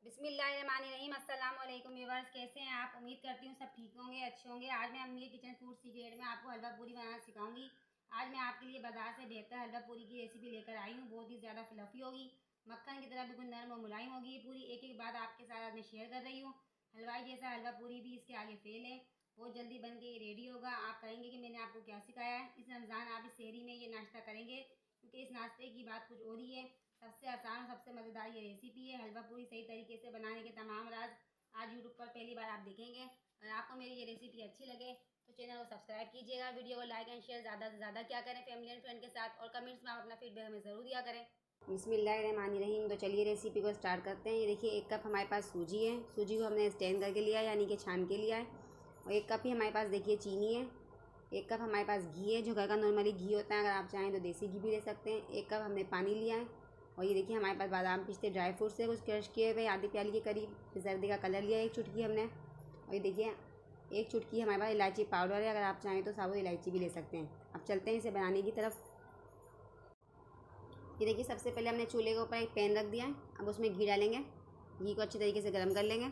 बिस्मिल्लाहिर्रहमानिर्रहीम। अस्सलाम वालेकुम व्यूअर्स, कैसे हैं आप? उम्मीद करती हूँ सब ठीक होंगे, अच्छे होंगे। आज मैं अम्मी के किचन फूड सीक्रेट में आपको हलवा पूरी बनाना सिखाऊंगी। आज मैं आपके लिए बाजार से बेहतर हलवा पूरी की रेसिपी लेकर आई हूँ। बहुत ही ज़्यादा फ्लफी होगी, मक्खन की तरह बिल्कुल नरम और मुलायम होगी। ये पूरी एक एक बात आपके साथ मैं शेयर कर रही हूँ। हलवाई जैसा हलवा पूरी भी इसके आगे फेल है। बहुत जल्दी बन के ये रेडी होगा। आप कहेंगे कि मैंने आपको क्या सिखाया है। इस रमज़ान आप इस शहरी में ये नाश्ता करेंगे, क्योंकि इस नाश्ते की बात कुछ और ही है। सबसे आसान और सबसे मज़ेदार ये रेसिपी है। हलवा पूरी सही तरीके से बनाने के तमाम राज आज यूट्यूब पर पहली बार आप देखेंगे। अगर आपको मेरी ये रेसिपी अच्छी लगे तो चैनल को सब्सक्राइब कीजिएगा, वीडियो को लाइक एंड शेयर ज़्यादा से ज़्यादा क्या करें फैमिली एंड फ्रेंड के साथ, और कमेंट्स में आप अपना फीडबैक हमें ज़रूर दिया करें। बिस्मिल्लाहिर्रहमानिर्रहीम। तो चलिए रेसिपी को स्टार्ट करते हैं। ये देखिए 1 कप हमारे पास सूजी है। सूजी को हमने स्टैंड करके लिया है, यानी कि छान के लिया है। और 1 कप ही हमारे पास देखिए चीनी है। 1 कप हमारे पास घी है, जो घर का नॉर्मली घी होता है। अगर आप चाहें तो देसी घी भी ले सकते हैं। 1 कप हमने पानी लिया है। और ये देखिए हमारे पास बादाम पिस्ते ड्राई फ्रूट्स है, कुछ क्रश किए हुए, आधी प्याली के करीब। जर्दी का कलर लिया 1 चुटकी हमने। और ये देखिए 1 चुटकी हमारे पास इलायची पाउडर है। अगर आप चाहें तो साबुत इलायची भी ले सकते हैं। अब चलते हैं इसे बनाने की तरफ। ये देखिए सबसे पहले हमने चूल्हे के ऊपर एक पैन रख दिया है। अब उसमें घी डालेंगे। घी को अच्छे तरीके से गर्म कर लेंगे।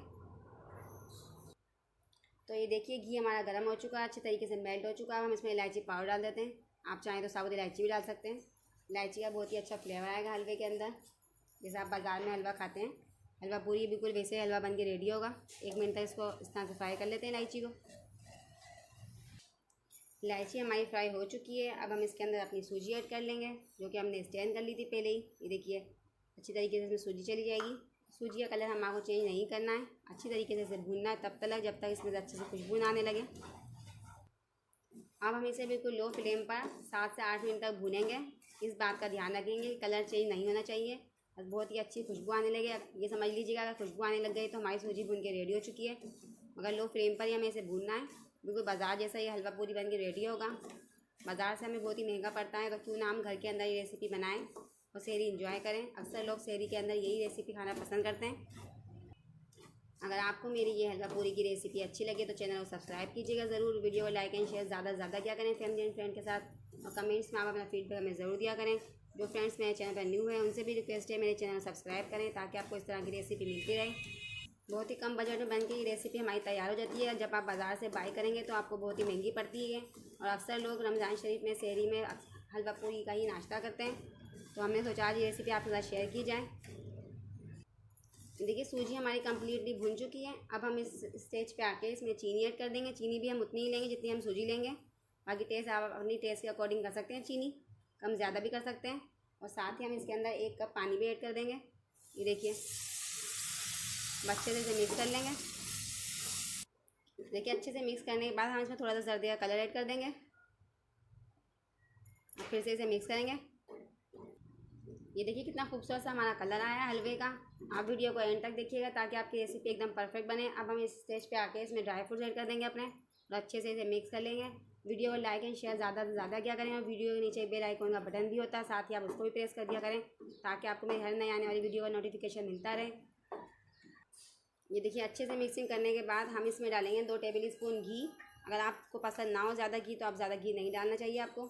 तो ये देखिए घी हमारा गर्म हो चुका है, अच्छे तरीके से मेल्ट हो चुका है। हम इसमें इलायची पाउडर डाल देते हैं। आप चाहें तो साबुत इलायची भी डाल सकते हैं। इलायची का बहुत ही अच्छा फ्लेवर आएगा हलवे के अंदर, जैसे आप बाज़ार में हलवा खाते हैं। हलवा पूरी बिल्कुल वैसे हलवा बन के रेडी होगा। 1 मिनट तक इसको इस तरह से फ्राई कर लेते हैं इलायची को। इलायची हमारी फ्राई हो चुकी है। अब हम इसके अंदर अपनी सूजी ऐड कर लेंगे, जो कि हमने स्टैंड कर ली थी पहले ही। ये देखिए अच्छी तरीके से इसमें सूजी चली जाएगी। सूजी का कलर हमारे को चेंज नहीं करना है, अच्छी तरीके से इसे भूनना है तब तक जब तक इसमें से अच्छे से खुशबू आने लगे। अब हम इसे बिल्कुल लो फ्लेम पर 7 से 8 मिनट तक भूनेंगे। इस बात का ध्यान रखेंगे कि कलर चेंज नहीं होना चाहिए, बस बहुत ही अच्छी खुशबू आने लगे। ये समझ लीजिएगा अगर खुशबू आने लग गई तो हमारी सूजी भून के रेडी हो चुकी है। मगर लो फ्लेम पर ही हमें इसे भूनना है। बिल्कुल बाज़ार जैसा ये हलवा पूरी बन के रेडी होगा। बाज़ार से हमें बहुत ही महंगा पड़ता है, तो क्यों ना हम घर के अंदर ये रेसिपी बनाएं और सेहरी इंजॉय करें। अक्सर लोग सेहरी के अंदर यही रेसिपी खाना पसंद करते हैं। अगर आपको मेरी ये हलवा पूरी की रेसिपी अच्छी लगे तो चैनल को सब्सक्राइब कीजिएगा ज़रूर। वीडियो को लाइक एंड शेयर ज़्यादा से ज़्यादा क्या करें फैमिली एंड फ्रेंड के साथ, और कमेंट्स में आप अपना फीडबैक हमें ज़रूर दिया करें। जो फ्रेंड्स मेरे चैनल पर न्यू है उनसे भी रिक्वेस्ट है मेरे चैनल को सब्सक्राइब करें, ताकि आपको इस तरह की रेसिपी मिलती रहे। बहुत ही कम बजट में बन के ये रेसिपी हमारी तैयार हो जाती है। जब आप बाज़ार से बाई करेंगे तो आपको बहुत ही महंगी पड़ती है। और अक्सर लोग रमज़ान शरीफ में सेहरी में हलवा पूरी का ही नाश्ता करते हैं, तो हमने सोचा आज ये रेसिपी आपके साथ शेयर की जाए। देखिए सूजी हमारी कम्प्लीटली भुन चुकी है। अब हम इस स्टेज पे आके इसमें चीनी ऐड कर देंगे। चीनी भी हम उतनी ही लेंगे जितनी हम सूजी लेंगे। बाकी टेस्ट आप अपनी टेस्ट के अकॉर्डिंग कर सकते हैं, चीनी कम ज़्यादा भी कर सकते हैं। और साथ ही हम इसके अंदर 1 कप पानी भी ऐड कर देंगे। ये देखिए अच्छे से इसे मिक्स कर लेंगे। देखिए अच्छे से मिक्स करने के बाद हम इसमें थोड़ा सा जर्दी का कलर ऐड कर देंगे और फिर से इसे मिक्स करेंगे। ये देखिए कितना खूबसूरत सा हमारा कलर आया है हलवे का। आप वीडियो को एंड तक देखिएगा ताकि आपकी रेसिपी एकदम परफेक्ट बने। अब हम इस स्टेज पे आके इसमें ड्राई फ्रूट्स ऐड कर देंगे अपने, और अच्छे से इसे मिक्स कर लेंगे। वीडियो को लाइक एंड शेयर ज़्यादा से ज़्यादा क्या करें, और वीडियो के नीचे बेल आइकन का बटन भी होता है, साथ ही आप उसको भी प्रेस कर दिया करें, ताकि आपको मेरी हर नई आने वाली वीडियो का नोटिफिकेशन मिलता रहे। ये देखिए अच्छे से मिक्सिंग करने के बाद हम इसमें डालेंगे 2 टेबल स्पून घी। अगर आपको पसंद ना हो ज़्यादा घी तो आप ज़्यादा घी नहीं डालना चाहिए आपको।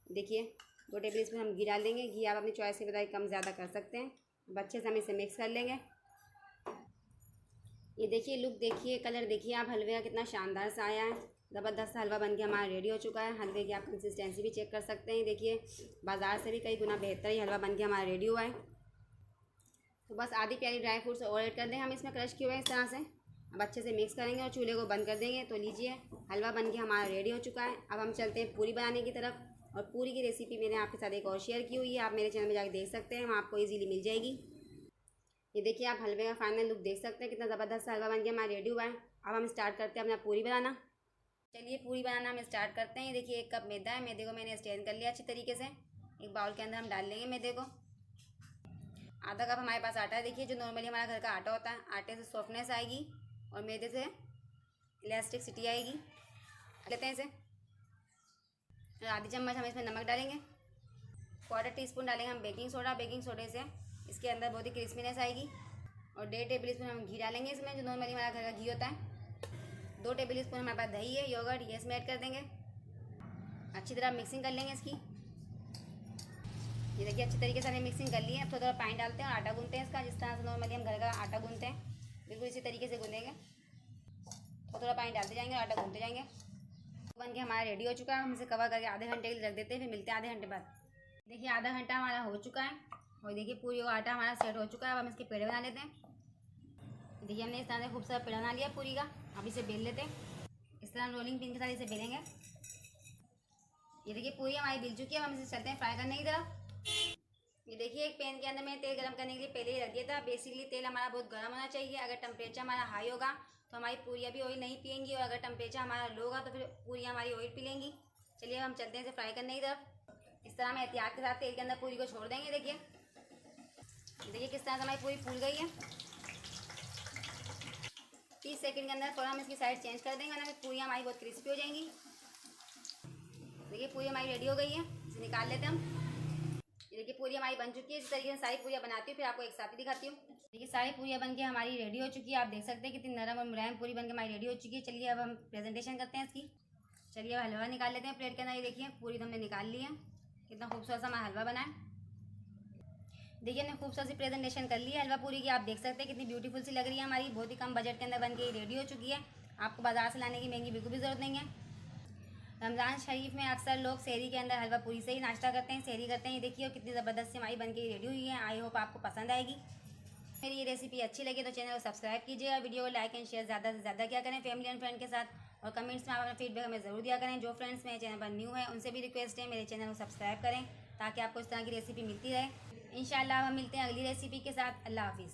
देखिए 2 टेबल स्पून हम घी डाल देंगे। घी आप अपनी चॉइस से बताइए कम ज़्यादा कर सकते हैं। अब अच्छे से हम इसे मिक्स कर लेंगे। ये देखिए लुक देखिए, कलर देखिए आप हलवे का कितना शानदार सा आया है। ज़बरदस्त हलवा बन के हमारा रेडी हो चुका है। हलवे की आप कंसिस्टेंसी भी चेक कर सकते हैं। देखिए बाज़ार से भी कई गुना बेहतर ही हलवा बन के हमारा रेडी हुआ है। तो बस आधी प्याली ड्राई फ्रूट्स और ऐड कर दें हम इसमें क्रश किए हुए इस तरह से। अब अच्छे से मिक्स करेंगे और चूल्हे को बंद कर देंगे। तो लीजिए हलवा बन के हमारा रेडी हो चुका है। अब हम चलते हैं पूरी बनाने की तरफ। और पूरी की रेसिपी मैंने आपके साथ एक और शेयर की हुई है, आप मेरे चैनल में जाकर देख सकते हैं, वहाँ आपको ईजीली मिल जाएगी। ये देखिए आप हलवे का फाइनल लुक देख सकते हैं, कितना ज़बरदस्त हलवा बन के हमारा रेडी हुआ है। अब हम स्टार्ट करते हैं अपना पूरी बनाना। चलिए पूरी बनाना हम स्टार्ट करते हैं। ये देखिए 1 कप मैदा है। मैदे को मैंने स्टैंड कर लिया अच्छी तरीके से। एक बाउल के अंदर हम डाल लेंगे मैदे को। आधा कप हमारे पास आटा है। देखिए जो नॉर्मली हमारा घर का आटा होता है, आटे से सॉफ्टनेस आएगी और मैदे से इलास्टिसिटी आएगी। लेते हैं इसे। आधी चम्मच हम इसमें नमक डालेंगे। 1/4 टीस्पून डालेंगे हम बेकिंग सोडा। बेकिंग सोडे से इसके अंदर बहुत ही क्रिस्पीनेस आएगी। और 1.5 टेबल स्पून हम घी डालेंगे इसमें, जो नॉर्मली हमारा घर का घी होता है। 2 टेबल स्पून हमारे पास दही है, योगर्ट, ये इसमें ऐड कर देंगे। अच्छी तरह मिक्सिंग कर लेंगे इसकी। ये देखिए अच्छी तरीके से हमने मिक्सिंग कर ली है। अब थोड़ा थोड़ा पानी डालते हैं और आटा गूंथते हैं इसका, जिस तरह से नॉर्मली हम घर का आटा गूंथते हैं। तरीके से गूँधेंगे। तो थोड़ा पानी डालते जाएंगे और आटा गूँधते जाएंगे। बन के हमारा रेडी हो चुका है। हम इसे कवर करके आधे घंटे के लिए रख देते हैं, फिर मिलते हैं आधे घंटे बाद। देखिए आधा घंटा हमारा हो चुका है और देखिए पूरी वो आटा हमारा सेट हो चुका है। अब हम इसके पेड़े बना लेते हैं। देखिए हमने इस तरह से खूब सारा पेड़ा बना लिया पूरी का। अब इसे बेल लेते हैं। इस तरह हम रोलिंग पिन के साथ इसे बेलेंगे। ये देखिए पूरी हमारी बिल चुकी है। अब हम इसे चलते हैं फ्राई करने की तरफ। ये देखिए एक पैन के अंदर मैंने तेल गरम करने के लिए पहले ही रख दिया था। बेसिकली तेल हमारा बहुत गर्म होना चाहिए। अगर टेम्परेचर हमारा हाई होगा तो हमारी पूरियाँ भी ऑयल नहीं पिएंगी, और अगर टेम्परेचर हमारा लो होगा तो फिर पूरियाँ हमारी ऑयल पी लेंगी। चलिए हम चलते हैं इसे फ्राई करने की तरफ। इस तरह हम एहतियात के साथ तेल के अंदर पूरी को छोड़ देंगे। देखिए किस तरह से हमारी पूरी फूल गई है। 30 सेकंड के अंदर थोड़ा हम इसकी साइड चेंज कर देंगे, वरना फिर पूरियाँ हमारी बहुत क्रिस्पी हो जाएंगी। देखिए पूरी हमारी रेडी हो गई है, इसे निकाल लेते हैं हम। ये देखिए पूरी हमारी बन चुकी है। इस तरीके से सारी पूरियाँ बनाती हूँ, फिर आपको एक साथ ही दिखाती हूँ। देखिए सारी पूरियाँ बन के हमारी रेडी हो चुकी है। आप देख सकते हैं कितनी नरम और मुलायम पूरी बन के हमारी रेडी हो चुकी है। चलिए अब हम प्रेजेंटेशन करते हैं इसकी। चलिए अब हलवा निकाल लेते हैं प्लेट के अंदर। ये देखिए पूरी तो हमने निकाल ली है। कितना खूबसूरत सा हमारा हलवा बना है। देखिए हमने खूबसूरत सी प्रेजेंटेशन कर ली है हलवा पूरी की। आप देख सकते हैं कितनी ब्यूटीफुल सी लग रही है हमारी। बहुत ही कम बजट के अंदर बन के रेडी हो चुकी है। आपको बाजार से लाने की महंगी बिल्कुल भी ज़रूरत नहीं है। रमज़ान शरीफ में अक्सर लोग सहरी के अंदर हलवा पूरी से ही नाश्ता करते हैं, सहरी करते हैं। ये देखिए कितनी ज़बरदस्त सी हमारी बन के रेडी हुई है। आई होप आपको पसंद आएगी। मेरी ये रेसिपी अच्छी लगी तो चैनल को सब्सक्राइब कीजिए और वीडियो को लाइक एंड शेयर ज़्यादा से ज़्यादा क्या करें फैमिली एंड फ्रेंड के साथ। और कमेंट्स में आप अपना फीडबैक हमें ज़रूर दिया करें। जो फ्रेंड्स मेरे चैनल पर न्यू है उनसे भी रिक्वेस्ट है मेरे चैनल को सब्सक्राइब करें, ताकि आपको इस तरह की रेसिपी मिलती रहे। इंशाल्लाह हम मिलते हैं अगली रेसिपी के साथ। अल्लाह हाफिज़।